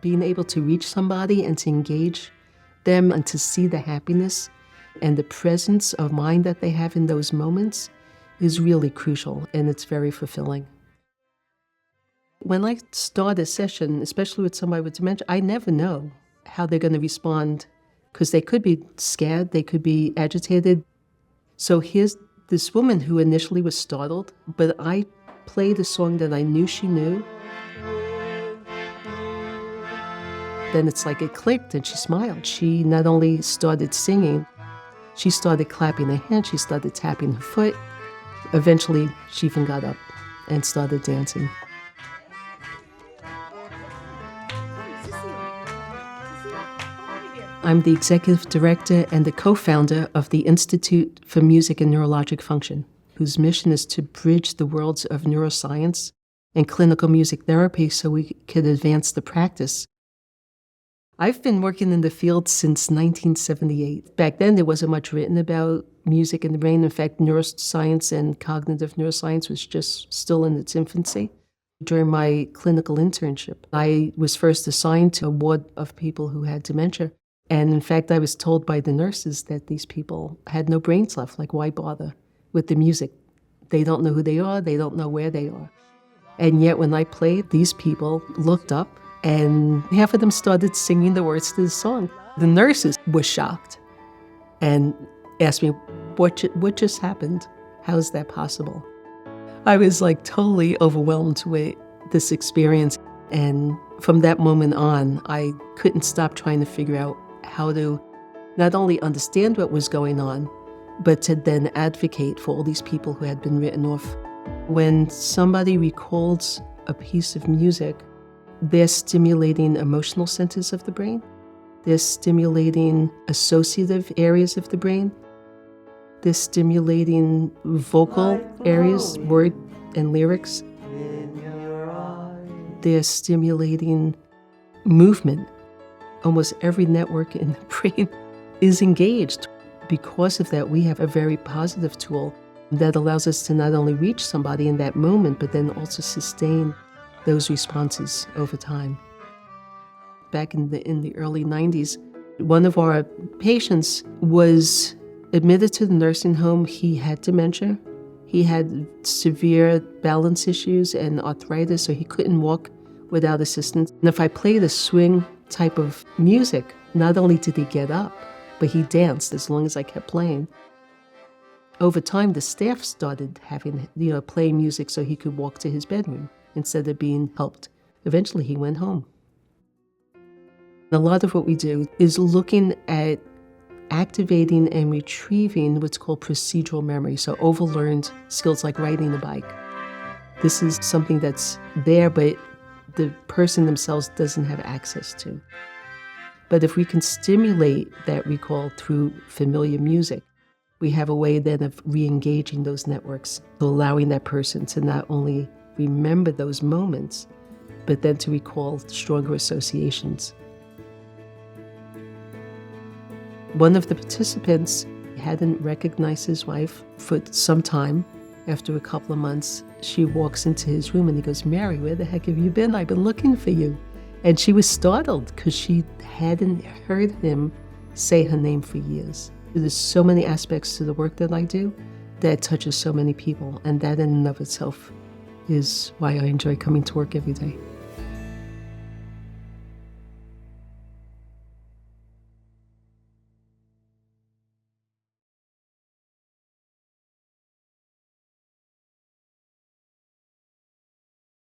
being able to reach somebody and to engage them and to see the happiness and the presence of mind that they have in those moments is really crucial, and it's very fulfilling. When I start a session, especially with somebody with dementia, I never know how they're going to respond, because they could be scared, they could be agitated. So here's this woman who initially was startled, but I played a song that I knew she knew. Then it's like it clicked and she smiled. She not only started singing, she started clapping her hands, she started tapping her foot. Eventually, she even got up and started dancing. I'm the executive director and the co-founder of the Institute for Music and Neurologic Function, whose mission is to bridge the worlds of neuroscience and clinical music therapy so we could advance the practice. I've been working in the field since 1978. Back then, there wasn't much written about music in the brain. In fact, neuroscience and cognitive neuroscience was just still in its infancy. During my clinical internship, I was first assigned to a ward of people who had dementia. And in fact, I was told by the nurses that these people had no brains left. Like, why bother with the music? They don't know who they are. They don't know where they are. And yet when I played, these people looked up and half of them started singing the words to the song. The nurses were shocked and asked me, what just happened? How is that possible? I was like totally overwhelmed with this experience. And from that moment on, I couldn't stop trying to figure out how to not only understand what was going on, but to then advocate for all these people who had been written off. When somebody recalls a piece of music, they're stimulating emotional centers of the brain. They're stimulating associative areas of the brain. They're stimulating vocal areas, word and lyrics. They're stimulating movement. Almost every network in the brain is engaged. Because of that, we have a very positive tool that allows us to not only reach somebody in that moment, but then also sustain those responses over time. Back in the early 90s, one of our patients was admitted to the nursing home. He had dementia. He had severe balance issues and arthritis, so he couldn't walk without assistance. And if I played a swing type of music, not only did he get up, but he danced as long as I kept playing. Over time, the staff started having, playing music so he could walk to his bedroom instead of being helped. Eventually, he went home. A lot of what we do is looking at activating and retrieving what's called procedural memory, so overlearned skills like riding a bike. This is something that's there, but the person themselves doesn't have access to. But if we can stimulate that recall through familiar music, we have a way then of re-engaging those networks, allowing that person to not only remember those moments, but then to recall stronger associations. One of the participants hadn't recognized his wife for some time. After a couple of months, she walks into his room and he goes, "Mary, where the heck have you been? I've been looking for you." And she was startled because she hadn't heard him say her name for years. There's so many aspects to the work that I do that touches so many people, and that in and of itself is why I enjoy coming to work every day.